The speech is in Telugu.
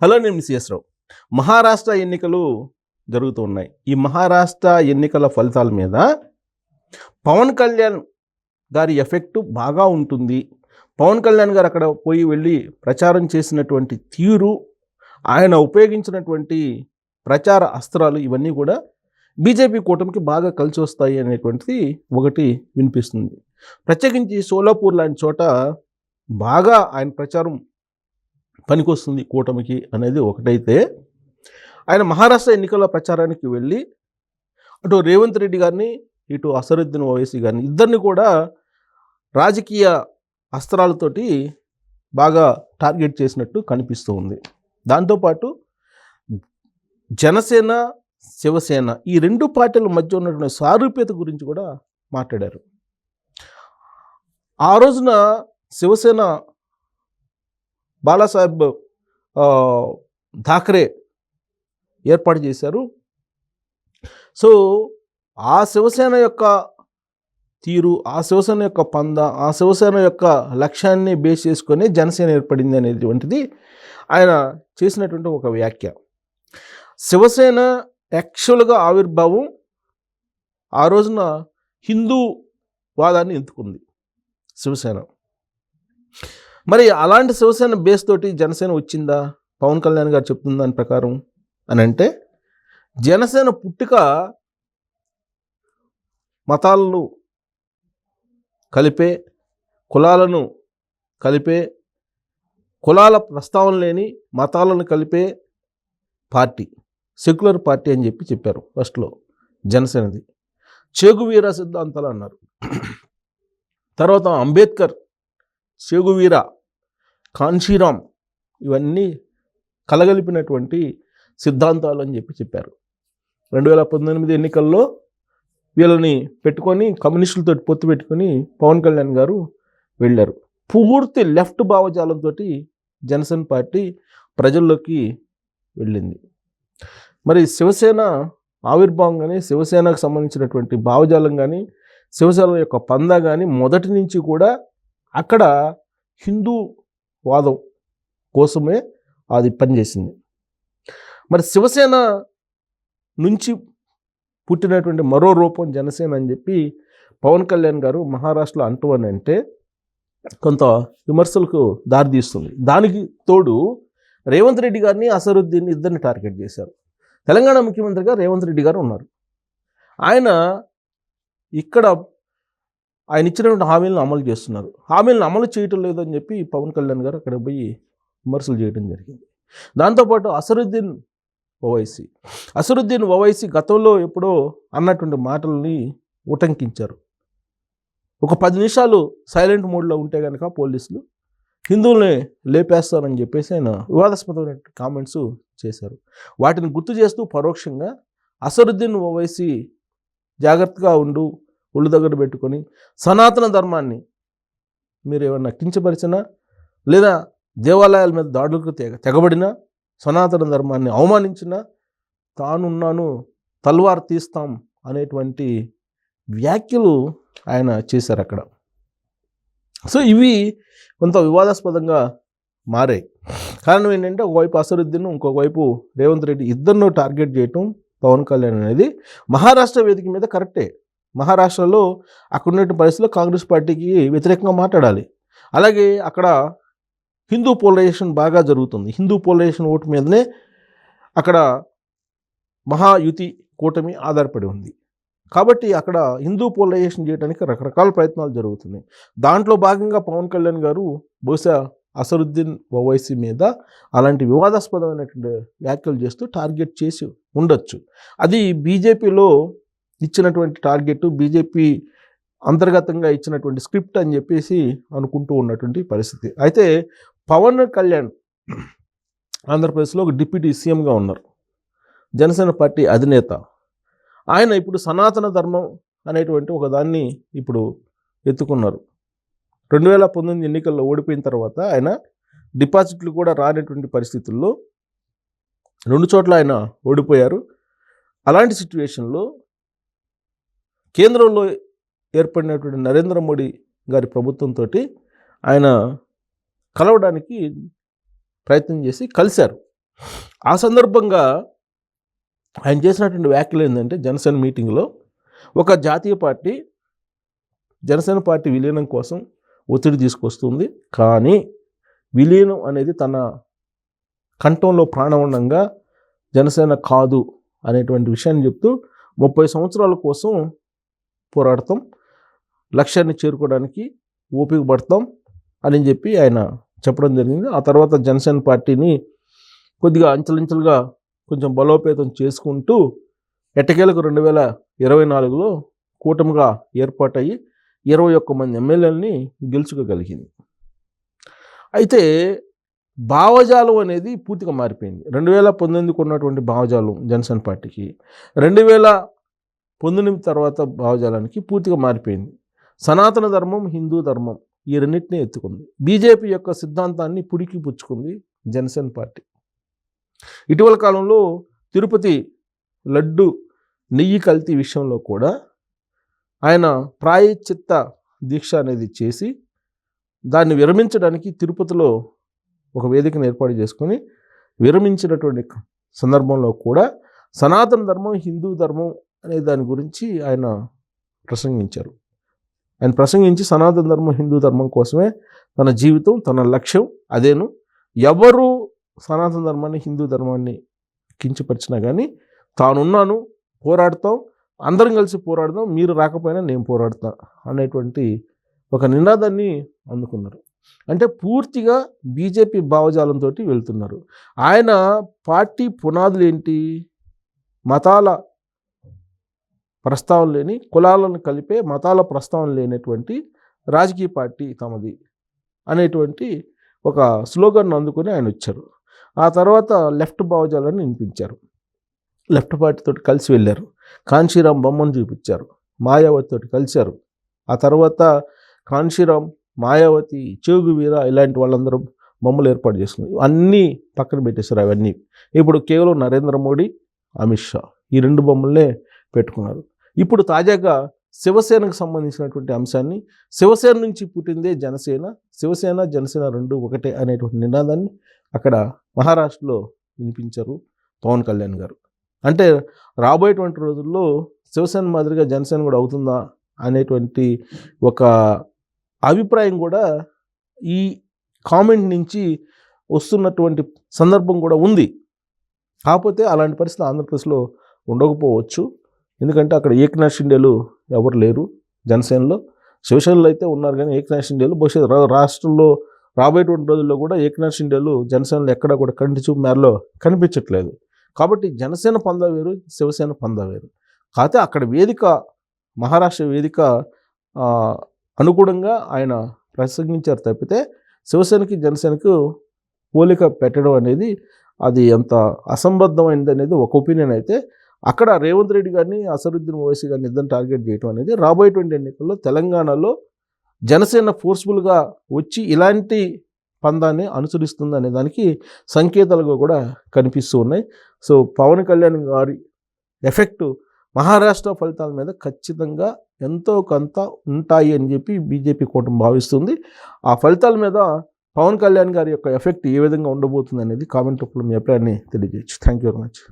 హలో, నేను సిఎస్ రావు. మహారాష్ట్ర ఎన్నికలు జరుగుతూ ఉన్నాయి. ఈ మహారాష్ట్ర ఎన్నికల ఫలితాల మీద పవన్ కళ్యాణ్ గారి ఎఫెక్ట్ బాగా ఉంటుంది. పవన్ కళ్యాణ్ గారు అక్కడ వెళ్ళి ప్రచారం చేసినటువంటి తీరు, ఆయన ఉపయోగించినటువంటి ప్రచార అస్త్రాలు ఇవన్నీ కూడా బీజేపీ కూటమికి బాగా కలిసి వస్తాయి అనేటువంటిది ఒకటి వినిపిస్తుంది. ప్రత్యేకించి సోలాపూర్ లాంటి చోట బాగా ఆయన ప్రచారం పనికొస్తుంది కూటమికి అనేది ఒకటైతే, ఆయన మహారాష్ట్ర ఎన్నికల ప్రచారానికి వెళ్ళి అటు రేవంత్ రెడ్డి గారిని, ఇటు అసరుద్దీన్ ఓవైసీ గారిని ఇద్దరిని కూడా రాజకీయ అస్త్రాలతోటి బాగా టార్గెట్ చేసినట్టు కనిపిస్తూ ఉంది. దాంతోపాటు జనసేన, శివసేన ఈ రెండు పార్టీల మధ్య ఉన్నటువంటి సారూప్యత గురించి కూడా మాట్లాడారు. ఆ రోజున శివసేన బాలాసాహెబ్ ఠాక్రే ఏర్పాటు చేశారు. సో ఆ శివసేన యొక్క తీరు, ఆ శివసేన యొక్క పంద, ఆ శివసేన యొక్క లక్ష్యాన్ని బేస్ చేసుకొని జనసేన ఏర్పడింది అనేటువంటిది ఆయన చేసినటువంటి ఒక వ్యాఖ్య. శివసేన యాక్చువల్గా ఆవిర్భావం ఆ రోజున హిందూ వాదాన్ని ఎంచుకుంది శివసేన. మరి అలాంటి శివసేన బేస్ తోటి జనసేన వచ్చిందా పవన్ కళ్యాణ్ గారు చెప్తున్న దాని ప్రకారం అని అంటే, జనసేన పుట్టుక మతాలను కలిపే, కులాలను కలిపే, కులాల ప్రస్తావన లేని మతాలను కలిపే పార్టీ, సెక్యులర్ పార్టీ అని చెప్పారు ఫస్ట్లో జనసేనది. చేగువీర సిద్ధాంతాలు అన్నారు. తర్వాత అంబేద్కర్, చేగువీర, కాన్షీరామ్ ఇవన్నీ కలగలిపినటువంటి సిద్ధాంతాలు అని చెప్పారు. 2019 ఎన్నికల్లో వీళ్ళని పెట్టుకొని కమ్యూనిస్టులతో పొత్తు పెట్టుకొని పవన్ కళ్యాణ్ గారు వెళ్ళారు. పూర్తి లెఫ్ట్ భావజాలంతో జనసేన పార్టీ ప్రజల్లోకి వెళ్ళింది. మరి శివసేన ఆవిర్భావం కానీ, శివసేనకు సంబంధించినటువంటి భావజాలం కానీ, శివసేన యొక్క పందా కానీ మొదటి నుంచి కూడా అక్కడ హిందూ వాదం కోసమే అది పనిచేసింది. మరి శివసేన నుంచి పుట్టినటువంటి మరో రూపం జనసేన అని చెప్పి పవన్ కళ్యాణ్ గారు మహారాష్ట్రలో అంటూ అని అంటే కొంత విమర్శలకు దారితీస్తుంది. దానికి తోడు రేవంత్ రెడ్డి గారిని, అసరుద్దీన్ ఇద్దరిని టార్గెట్ చేశారు. తెలంగాణ ముఖ్యమంత్రిగా రేవంత్ రెడ్డి గారు ఉన్నారు. ఆయన ఇక్కడ ఆయన ఇచ్చినటువంటి హామీలను అమలు చేస్తున్నారు. హామీలను అమలు చేయటం లేదని చెప్పి పవన్ కళ్యాణ్ గారు అక్కడ పోయి విమర్శలు చేయడం జరిగింది. దాంతోపాటు అసరుద్దీన్ ఓవైసీ గతంలో ఎప్పుడో అన్నటువంటి మాటల్ని ఉటంకించారు. ఒక 10 నిమిషాలు సైలెంట్ మోడ్లో ఉంటే కనుక పోలీసులు హిందువుల్ని లేపేస్తారని చెప్పేసి ఆయన వివాదాస్పదమైన కామెంట్స్ చేశారు. వాటిని గుర్తు చేస్తూ పరోక్షంగా అసరుద్దీన్ ఓవైసీ జాగ్రత్తగా ఉండు, ఒళ్ళు దగ్గర పెట్టుకొని సనాతన ధర్మాన్ని మీరు ఏమన్నా కించపరిచినా లేదా దేవాలయాల మీద దాడులకు తెగబడినా, సనాతన ధర్మాన్ని అవమానించినా తానున్నాను, తల్వార్ తీస్తాం అనేటువంటి వ్యాఖ్యలు ఆయన చేశారు అక్కడ. సో ఇవి కొంత వివాదాస్పదంగా మారాయి. కారణం ఏంటంటే ఒకవైపు అసరుద్దీన్, ఇంకొకవైపు రేవంత్ రెడ్డి ఇద్దరిని టార్గెట్ చేయటం పవన్ కళ్యాణ్ అనేది మహారాష్ట్ర వేదిక మీద కరెక్టే. మహారాష్ట్రలో అక్కడ ఉన్నటువంటి పరిస్థితుల్లో కాంగ్రెస్ పార్టీకి వ్యతిరేకంగా మాట్లాడాలి. అలాగే అక్కడ హిందూ పోలరైజేషన్ బాగా జరుగుతుంది. హిందూ పోలరైజేషన్ ఓటు మీదనే అక్కడ మహాయుతి కూటమి ఆధారపడి ఉంది. కాబట్టి అక్కడ హిందూ పోలరైజేషన్ చేయడానికి రకరకాల ప్రయత్నాలు జరుగుతున్నాయి. దాంట్లో భాగంగా పవన్ కళ్యాణ్ గారు బహుశా అసరుద్దీన్ ఓవైసీ మీద అలాంటి వివాదాస్పదమైనటువంటి వ్యాఖ్యలు చేస్తూ టార్గెట్ చేసి ఉండొచ్చు. అది బీజేపీలో ఇచ్చినటువంటి టార్గెట్, బీజేపీ అంతర్గతంగా ఇచ్చినటువంటి స్క్రిప్ట్ అని చెప్పేసి అనుకుంటూ ఉన్నటువంటి పరిస్థితి. అయితే పవన్ కళ్యాణ్ ఆంధ్రప్రదేశ్లో ఒక డిప్యూటీ సీఎంగా ఉన్నారు, జనసేన పార్టీ అధినేత. ఆయన ఇప్పుడు సనాతన ధర్మం అనేటువంటి ఒక దాన్ని ఇప్పుడు ఎత్తుకున్నారు. 2019 ఎన్నికల్లో ఓడిపోయిన తర్వాత ఆయన డిపాజిట్లు కూడా రానటువంటి పరిస్థితుల్లో 2 చోట్ల ఆయన ఓడిపోయారు. అలాంటి సిచ్యువేషన్లో కేంద్రంలో ఏర్పడినటువంటి నరేంద్ర మోడీ గారి ప్రభుత్వంతో ఆయన కలవడానికి ప్రయత్నం చేసి కలిశారు. ఆ సందర్భంగా ఆయన చేసినటువంటి వ్యాఖ్యలు ఏంటంటే జనసేన మీటింగ్లో ఒక జాతీయ పార్టీ జనసేన పార్టీ విలీనం కోసం ఒత్తిడి తీసుకొస్తుంది, కానీ విలీనం అనేది తన కంఠంలో ప్రాణం ఉండగా జనసేన కాదు అనేటువంటి విషయాన్ని చెప్తూ 30 సంవత్సరాల కోసం పోరాడతాం, లక్ష్యాన్ని చేరుకోవడానికి ఓపిక పడతాం అని చెప్పి ఆయన చెప్పడం జరిగింది. ఆ తర్వాత జనసేన పార్టీని కొద్దిగా అంచెలంచెలుగా కొంచెం బలోపేతం చేసుకుంటూ ఎట్టకేలకు 2024లో కూటమిగా ఏర్పాటయ్యి 21 మంది ఎమ్మెల్యేలని గెలుచుకోగలిగింది. అయితే భావజాలం అనేది పూర్తిగా మారిపోయింది. 2019కు ఉన్నటువంటి భావజాలం జనసేన పార్టీకి 2019 తర్వాత భావజాలానికి పూర్తిగా మారిపోయింది. సనాతన ధర్మం, హిందూ ధర్మం ఈ రెండింటినీ ఎత్తుకుంది. బీజేపీ యొక్క సిద్ధాంతాన్ని పుడికి పుచ్చుకుంది జనసేన పార్టీ. ఇటీవల కాలంలో తిరుపతి లడ్డు నెయ్యి కల్తీ విషయంలో కూడా ఆయన ప్రాయశ్చిత్త దీక్ష అనేది చేసి దాన్ని విరమించడానికి తిరుపతిలో ఒక వేదికను ఏర్పాటు చేసుకొని విరమించినటువంటి సందర్భంలో కూడా సనాతన ధర్మం, హిందూ ధర్మం అనే దాని గురించి ఆయన ప్రసంగించారు. ఆయన ప్రసంగించి సనాతన ధర్మం, హిందూ ధర్మం కోసమే తన జీవితం, తన లక్ష్యం అదేను. ఎవరు సనాతన ధర్మాన్ని, హిందూ ధర్మాన్ని కించపరిచినా కానీ తానున్నాను, పోరాడతాం, అందరం కలిసి పోరాడదాం, మీరు రాకపోయినా నేను పోరాడతా అనేటువంటి ఒక నినాదాన్ని అందుకున్నారు. అంటే పూర్తిగా బీజేపీ భావజాలంతో వెళ్తున్నారు. ఆయన పార్టీ పునాదులు ఏంటి? మతాల ప్రస్తావన లేని, కులాలను కలిపే మతాల ప్రస్తావన లేనటువంటి రాజకీయ పార్టీ తమది అనేటువంటి ఒక స్లోగన్ అందుకొని ఆయన వచ్చారు. ఆ తర్వాత లెఫ్ట్ భావజాలాన్ని వినిపించారు. లెఫ్ట్ పార్టీతో కలిసి వెళ్ళారు. కాంశీరాం బొమ్మను చూపించారు. మాయావతితో కలిశారు. ఆ తర్వాత కాంశీరాం, మాయావతి, చేగు వీర ఇలాంటి వాళ్ళందరూ బొమ్మలు ఏర్పాటు చేసుకున్నారు. అన్నీ పక్కన పెట్టేశారు. అవన్నీ ఇప్పుడు కేవలం నరేంద్ర మోడీ, అమిత్ షా ఈ 2 బొమ్మలనే పెట్టుకున్నారు. ఇప్పుడు తాజాగా శివసేనకు సంబంధించినటువంటి అంశాన్ని, శివసేన నుంచి పుట్టిందే జనసేన, శివసేన జనసేన 2 ఒకటే అనేటువంటి నినాదాన్ని అక్కడ మహారాష్ట్రలో వినిపించారు పవన్ కళ్యాణ్ గారు. అంటే రాబోయేటువంటి రోజుల్లో శివసేన మాదిరిగా జనసేన కూడా అవుతుందా అనేటువంటి ఒక అభిప్రాయం కూడా ఈ కామెంట్ నుంచి వస్తున్నటువంటి సందర్భం కూడా ఉంది. కాకపోతే అలాంటి పరిస్థితి ఆంధ్రప్రదేశ్లో ఉండకపోవచ్చు. ఎందుకంటే అక్కడ ఏకనాథ్ షిండేలు ఎవరు లేరు జనసేనలో. శివసేనలో అయితే ఉన్నారు, కానీ ఏకనాథ్ షిండేలు బహుశా రాష్ట్రంలో రాబోయేటువంటి రోజుల్లో కూడా ఏకనాథ్ షిండేలు జనసేనలో ఎక్కడ కూడా కంటి చూపు మేరలో కనిపించట్లేదు. కాబట్టి జనసేన పందా వేరు, శివసేన పందా వేరు. కాకపోతే అక్కడ వేదిక, మహారాష్ట్ర వేదిక అనుగుణంగా ఆయన ప్రసంగించారు తప్పితే శివసేనకి జనసేనకు పోలిక పెట్టడం అనేది అది ఎంత అసంబద్ధమైనది అనేది ఒక ఒపీనియన్. అయితే అక్కడ రేవంత్ రెడ్డి గారిని, అసదుద్దీన్ ఓవైసీ గారిని ఇద్దరు టార్గెట్ చేయడం అనేది రాబోయేటువంటి ఎన్నికల్లో తెలంగాణలో జనసేన ఫోర్స్ఫుల్గా వచ్చి ఇలాంటి పందాన్ని అనుసరిస్తుంది అనే దానికి సంకేతాలుగా కూడా కనిపిస్తూ ఉన్నాయి. సో పవన్ కళ్యాణ్ గారి ఎఫెక్టు మహారాష్ట్ర ఫలితాల మీద ఖచ్చితంగా ఎంతో కొంత ఉంటాయి అని చెప్పి బీజేపీ కూటమి భావిస్తుంది. ఆ ఫలితాల మీద పవన్ కళ్యాణ్ గారి యొక్క ఎఫెక్ట్ ఏ విధంగా ఉండబోతుంది అనేది కామెంట్ రూపంలో మీ అభిప్రాయాన్ని తెలియజేయచ్చు. Thank you very much.